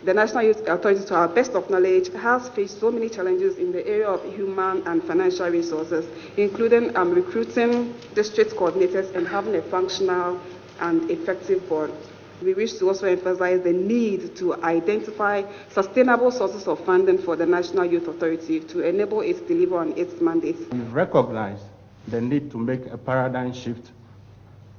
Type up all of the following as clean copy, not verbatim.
The National Youth Authority, to our best of knowledge, has faced so many challenges in the area of human and financial resources, including recruiting district coordinators and having a functional and effective board. We wish to also emphasize the need to identify sustainable sources of funding for the National Youth Authority to enable it to deliver on its mandate. We recognize the need to make a paradigm shift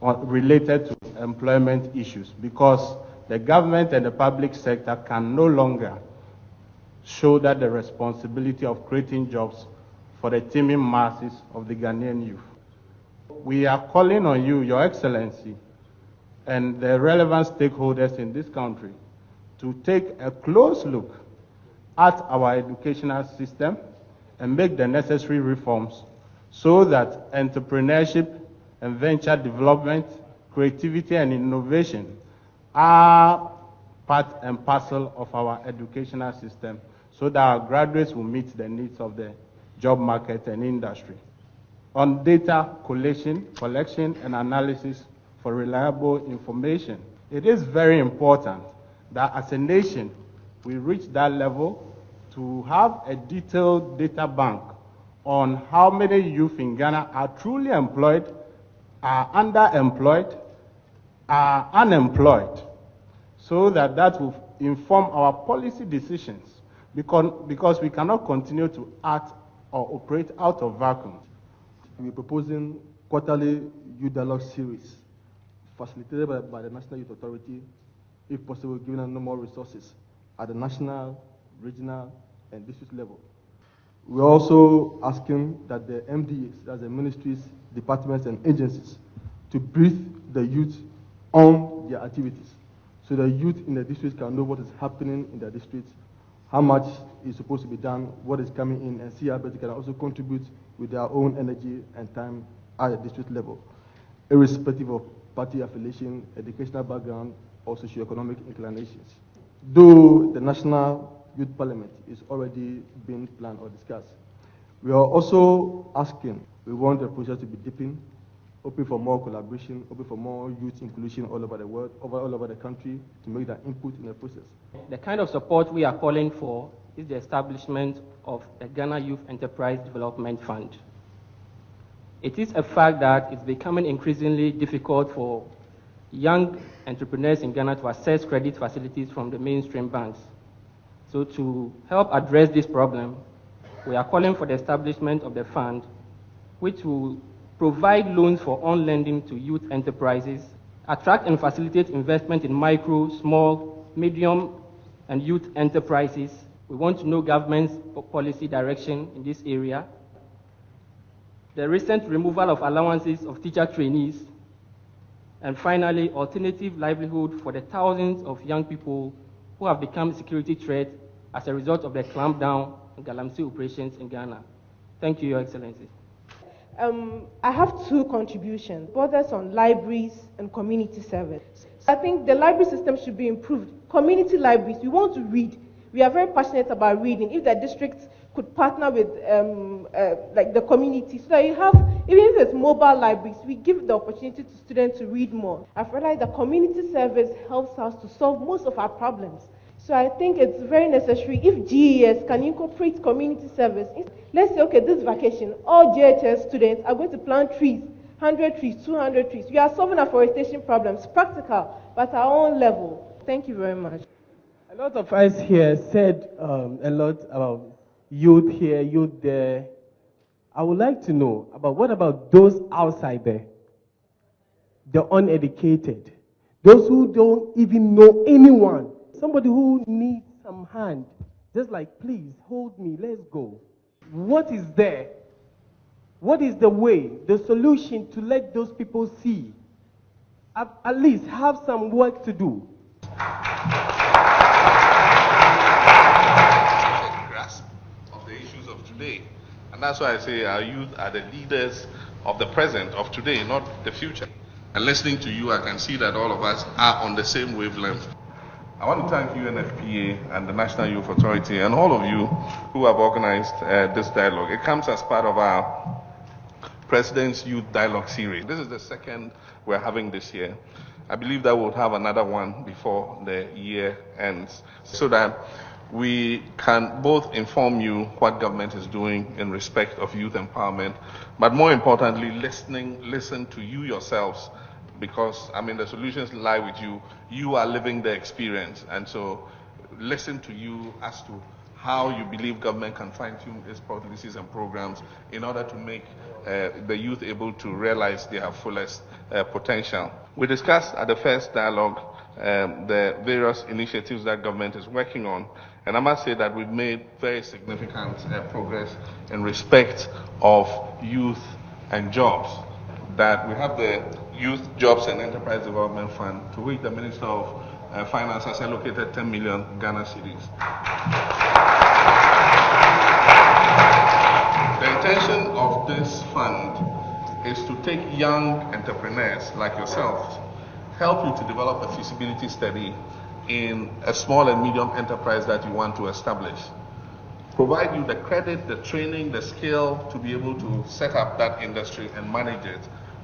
related to employment issues, because the government and the public sector can no longer shoulder the responsibility of creating jobs for the teeming masses of the Ghanaian youth. We are calling on you, Your Excellency, and the relevant stakeholders in this country to take a close look at our educational system and make the necessary reforms so that entrepreneurship and venture development, creativity and innovation are part and parcel of our educational system, so that our graduates will meet the needs of the job market and industry. On data collection and analysis for reliable information, it is very important that as a nation we reach that level to have a detailed data bank on how many youth in Ghana are truly employed, are underemployed, are unemployed, so that that will inform our policy decisions, because we cannot continue to act or operate out of vacuum. We're proposing quarterly youth dialogue series facilitated by the National Youth Authority, if possible, giving us no more resources at the national, regional, and district level. We're also asking that the MDAs, that's the ministries, departments, and agencies, to brief the youth on their activities, so the youth in the districts can know what is happening in their districts, how much is supposed to be done, what is coming in, and see how they can also contribute with their own energy and time at the district level, irrespective of party affiliation, educational background, or socioeconomic inclinations. Though the National Youth Parliament is already being planned or discussed, we are also asking, we want the process to be deepened, open for more collaboration, open for more youth inclusion all over the world, all over the country, to make that input in the process. The kind of support we are calling for is the establishment of the Ghana Youth Enterprise Development Fund. It is a fact that it's becoming increasingly difficult for young entrepreneurs in Ghana to access credit facilities from the mainstream banks. So to help address this problem, we are calling for the establishment of the fund, which will provide loans for on-lending to youth enterprises, attract and facilitate investment in micro, small, medium, and youth enterprises. We want to know government's policy direction in this area. The recent removal of allowances of teacher trainees, and finally, alternative livelihood for the thousands of young people who have become a security threat as a result of the clampdown on Galamsey operations in Ghana. Thank you, Your Excellency. I have two contributions, both on libraries and community service. I think the library system should be improved. Community libraries, we want to read. We are very passionate about reading. If the districts could partner with like the community, so that you have, even if it's mobile libraries, we give the opportunity to students to read more. I feel like the community service helps us to solve most of our problems. So I think it's very necessary if GES can incorporate community service. Let's say, okay, this vacation, all GHS students are going to plant trees, 100 trees, 200 trees. We are solving afforestation problems, practical, but at our own level. Thank you very much. A lot of us here said a lot about youth here, youth there. I would like to know about what about those outside there, the uneducated, those who don't even know anyone, somebody who needs some hand, just like, please hold me, let's go. What is there? What is the way, the solution to let those people see, at least have some work to do? Grasp of the issues of today. And that's why I say our youth are the leaders of the present, of today, not the future. And listening to you, I can see that all of us are on the same wavelength. I want to thank UNFPA and the National Youth Authority and all of you who have organized this dialogue. It comes as part of our President's Youth Dialogue Series. This is the second we're having this year. I believe that we'll have another one before the year ends, so that we can both inform you what government is doing in respect of youth empowerment, but more importantly, listen to you yourselves, because the solutions lie with you. You are living the experience, and so listen to you as to how you believe government can fine-tune its policies and programs in order to make the youth able to realize their fullest potential. We discussed at the first dialogue the various initiatives that government is working on, and I must say that we've made very significant progress in respect of youth and jobs. That we have the Youth Jobs and Enterprise Development Fund, to which the Minister of Finance has allocated 10 million Ghana cedis. The intention of this fund is to take young entrepreneurs like yourselves, help you to develop a feasibility study in a small and medium enterprise that you want to establish, provide you the credit, the training, the skill to be able to set up that industry and manage it,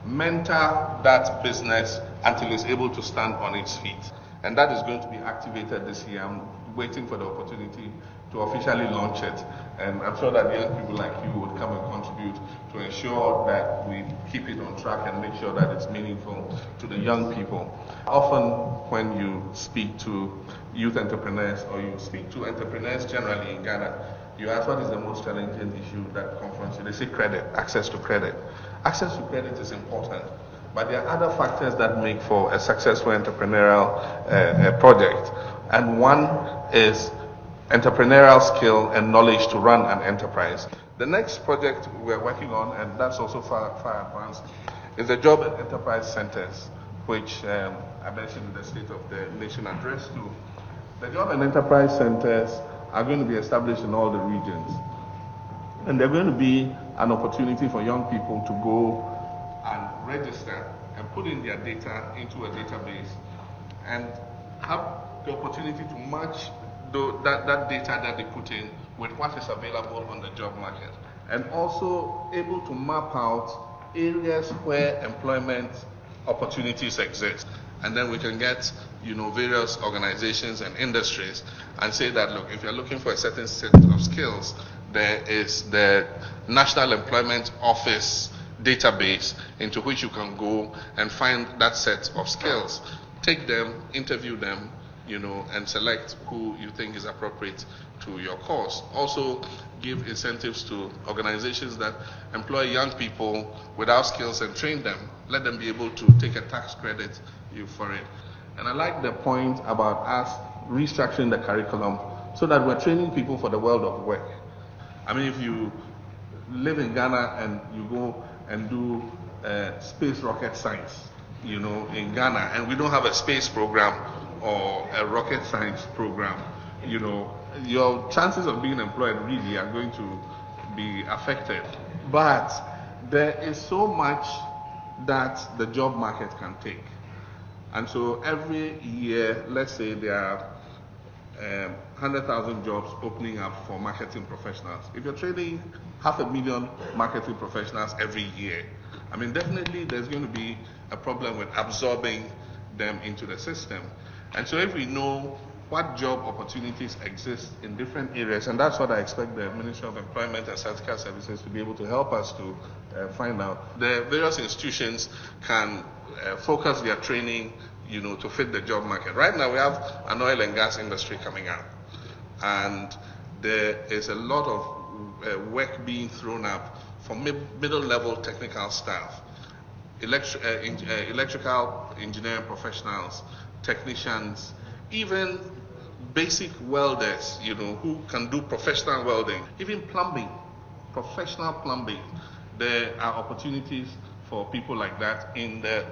mentor that business until it's able to stand on its feet. And that is going to be activated this year. I'm waiting for the opportunity to officially launch it. And I'm sure that young people like you would come and contribute to ensure that we keep it on track and make sure that it's meaningful to the young people. Often when you speak to youth entrepreneurs, or you speak to entrepreneurs generally in Ghana, you ask what is the most challenging issue that confronts you. They say credit, access to credit. Access to credit is important, but there are other factors that make for a successful entrepreneurial project. And one is entrepreneurial skill and knowledge to run an enterprise. The next project we're working on, and that's also far advanced, is the Job and Enterprise Centers, which I mentioned in the State of the Nation address too. The Job and Enterprise Centers are going to be established in all the regions. And they're going to be an opportunity for young people to go and register and put in their data into a database and have the opportunity to match that data that they put in with what is available on the job market, and also able to map out areas where employment opportunities exist. And then we can get various organizations and industries and say that, look, if you're looking for a certain set of skills, there is the National Employment Office database into which you can go and find that set of skills. Take them, interview them, and select who you think is appropriate to your course. Also give incentives to organizations that employ young people without skills and train them. Let them be able to take a tax credit for it. And I like the point about us restructuring the curriculum so that we're training people for the world of work. If you live in Ghana and you go and do space rocket science, in Ghana, and we don't have a space program or a rocket science program, your chances of being employed really are going to be affected. But there is so much that the job market can take. And so every year, let's say there are 100,000 jobs opening up for marketing professionals. If you're training 500,000 marketing professionals every year, definitely there's going to be a problem with absorbing them into the system. And so if we know what job opportunities exist in different areas, and that's what I expect the Ministry of Employment and Statistical Services to be able to help us to find out. The various institutions can focus their training, to fit the job market. Right now we have an oil and gas industry coming up, and there is a lot of work being thrown up for middle-level technical staff, electrical engineering professionals, technicians, even basic welders, who can do professional welding, even plumbing, professional plumbing. There are opportunities for people like that in the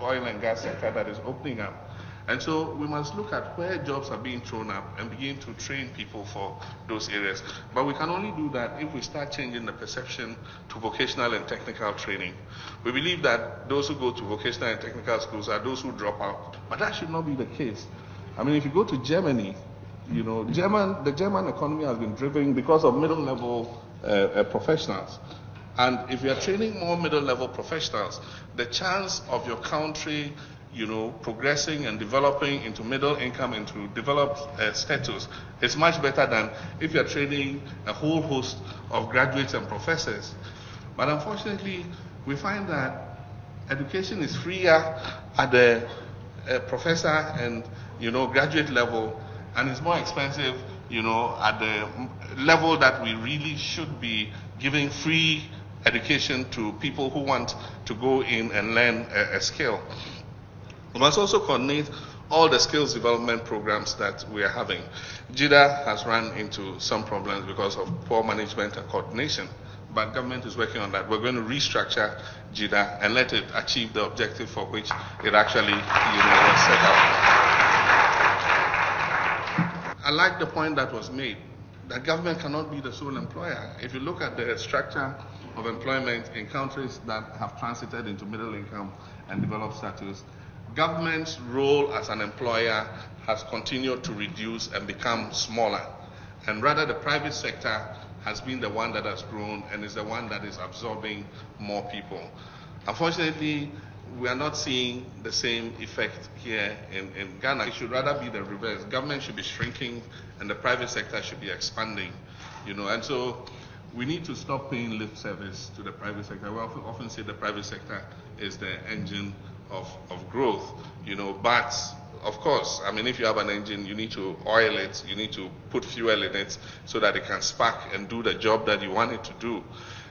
oil and gas sector that is opening up. And so we must look at where jobs are being thrown up and begin to train people for those areas. But we can only do that if we start changing the perception to vocational and technical training. We believe that those who go to vocational and technical schools are those who drop out. But that should not be the case. If you go to Germany, the German economy has been driven because of middle-level professionals. And if you are training more middle-level professionals, the chance of your country, progressing and developing into middle income, into developed status, is much better than if you're training a whole host of graduates and professors. But unfortunately, we find that education is freer at the professor and graduate level, and it's more expensive at the level that we really should be giving free education to people who want to go in and learn a skill. We must also coordinate all the skills development programs that we are having. JIDA has run into some problems because of poor management and coordination, but government is working on that. We're going to restructure JIDA and let it achieve the objective for which it actually was set up. I like the point that was made, that government cannot be the sole employer. If you look at the structure of employment in countries that have transited into middle income and developed status, government's role as an employer has continued to reduce and become smaller. And rather, the private sector has been the one that has grown and is the one that is absorbing more people. Unfortunately, we are not seeing the same effect here in Ghana. It should rather be the reverse. Government should be shrinking and the private sector should be expanding. And so we need to stop paying lip service to the private sector. We often say the private sector is the engine of growth, but of course, if you have an engine, you need to oil it, you need to put fuel in it so that it can spark and do the job that you want it to do.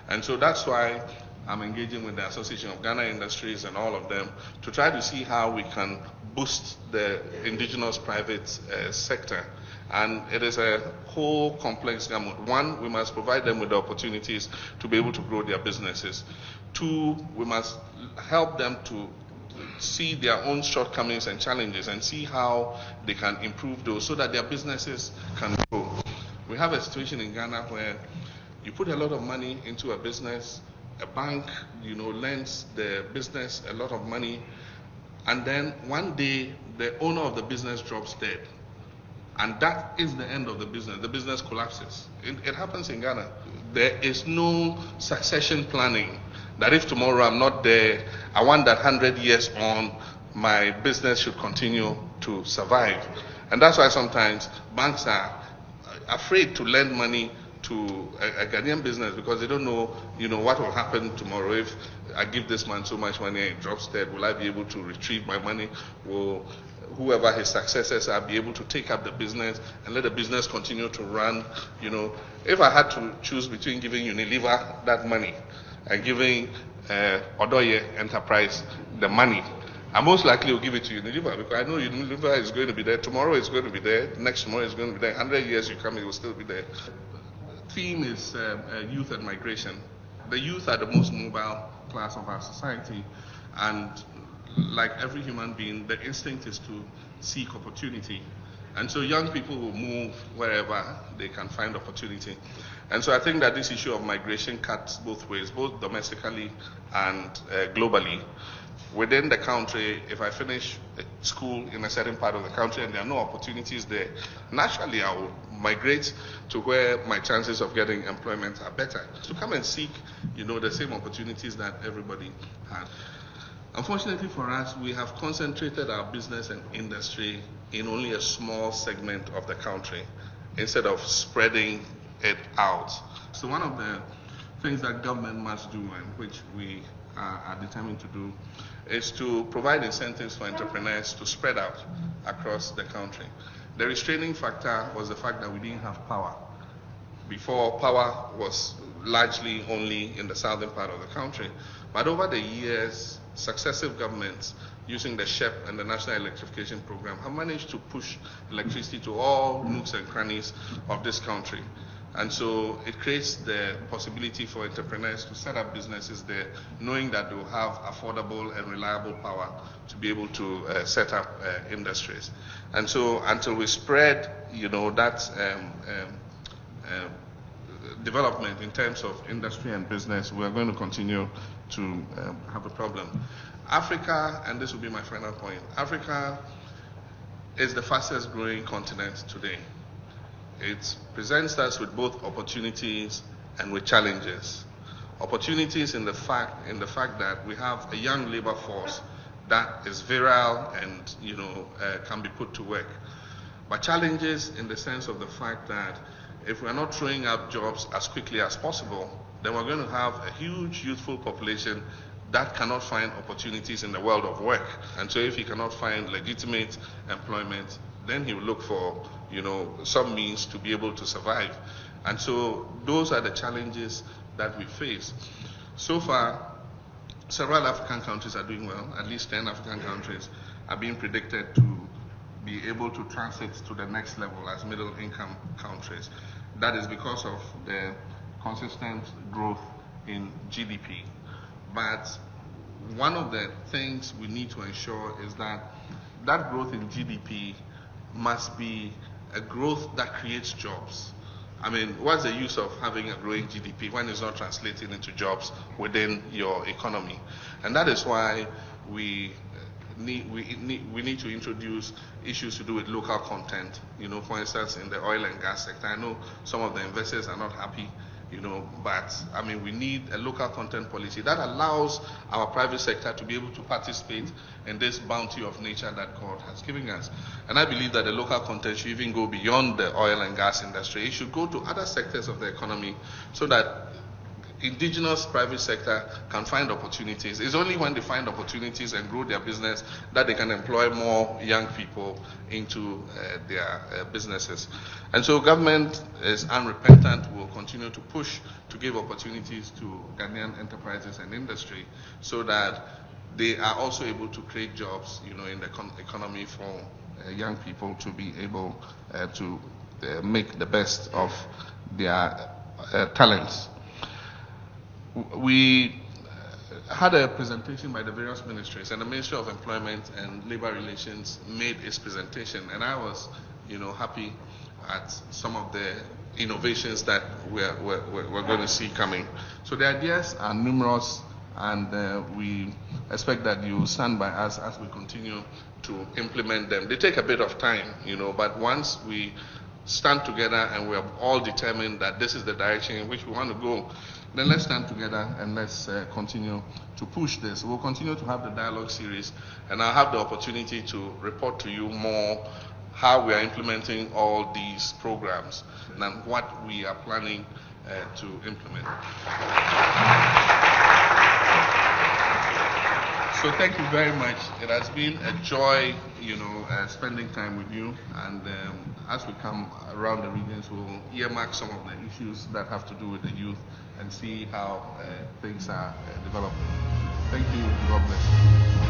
And so that's why I'm engaging with the Association of Ghana Industries and all of them to try to see how we can boost the indigenous private sector. And it is a whole complex gamut. One, we must provide them with the opportunities to be able to grow their businesses. Two, we must help them to see their own shortcomings and challenges and see how they can improve those so that their businesses can grow. We have a situation in Ghana where you put a lot of money into a business, a bank, lends the business a lot of money, and then one day the owner of the business drops dead. And that is the end of the business. The business collapses. It happens in Ghana. There is no succession planning. That if tomorrow I'm not there, I want that 100 years on, my business should continue to survive. And that's why sometimes banks are afraid to lend money to a Ghanaian business because they don't know, what will happen tomorrow. If I give this man so much money and it drops dead, will I be able to retrieve my money? Will whoever his successors are be able to take up the business and let the business continue to run? If I had to choose between giving Unilever that money and giving Odoye Enterprise the money, I most likely will give it to Unilever because I know Unilever is going to be there. Tomorrow it's going to be there. Next tomorrow it's going to be there. 100 years you come, it will still be there. Theme is youth and migration. The youth are the most mobile class of our society, and like every human being, the instinct is to seek opportunity. And so young people will move wherever they can find opportunity. And so I think that this issue of migration cuts both ways, both domestically and globally. Within the country, if I finish school in a certain part of the country and there are no opportunities there, naturally I will migrate to where my chances of getting employment are better. To come and seek, the same opportunities that everybody has. Unfortunately for us, we have concentrated our business and industry in only a small segment of the country instead of spreading it out. So one of the things that government must do, and which we are determined to do, is to provide incentives for entrepreneurs to spread out across the country. The restraining factor was the fact that we didn't have power. Before, power was largely only in the southern part of the country. But over the years, successive governments, using the SHEP and the National Electrification Program, have managed to push electricity to all nooks and crannies of this country. And so it creates the possibility for entrepreneurs to set up businesses there, knowing that they will have affordable and reliable power to be able to set up industries. And so until we spread, that development in terms of industry and business, we are going to continue to have a problem. Africa, and this will be my final point, Africa is the fastest growing continent today. It presents us with both opportunities and with challenges. Opportunities in the fact that we have a young labor force that is virile and can be put to work. But challenges in the sense of the fact that if we're not throwing up jobs as quickly as possible, then we're going to have a huge youthful population that cannot find opportunities in the world of work. And so if he cannot find legitimate employment, then he will look for, some means to be able to survive. And so those are the challenges that we face. So far, several African countries are doing well. At least 10 African countries are being predicted to be able to transit to the next level as middle income countries. That is because of the consistent growth in GDP. But one of the things we need to ensure is that that growth in GDP must be a growth that creates jobs. I mean, what's the use of having a growing GDP when it's not translating into jobs within your economy? And that is why we need to introduce issues to do with local content. For instance, in the oil and gas sector, I know some of the investors are not happy, but I mean, we need a local content policy that allows our private sector to be able to participate in this bounty of nature that God has given us. And I believe that the local content should even go beyond the oil and gas industry. It should go to other sectors of the economy so that indigenous private sector can find opportunities. It's only when they find opportunities and grow their business that they can employ more young people into their businesses. And so government is unrepentant, will continue to push to give opportunities to Ghanaian enterprises and industry so that they are also able to create jobs, in the economy for young people to be able to make the best of their talents. We had a presentation by the various ministries, and the Ministry of Employment and Labor Relations made its presentation, and I was, happy at some of the innovations that we're going to see coming. So the ideas are numerous, and we expect that you stand by us as we continue to implement them. They take a bit of time, but once we stand together and we are all determined that this is the direction in which we want to go, then let's stand together and let's continue to push this. We'll continue to have the dialogue series, and I'll have the opportunity to report to you more how we are implementing all these programs and what we are planning to implement. So thank you very much. It has been a joy, spending time with you. And as we come around the regions, we'll earmark some of the issues that have to do with the youth and see how things are developing. Thank you. God bless you.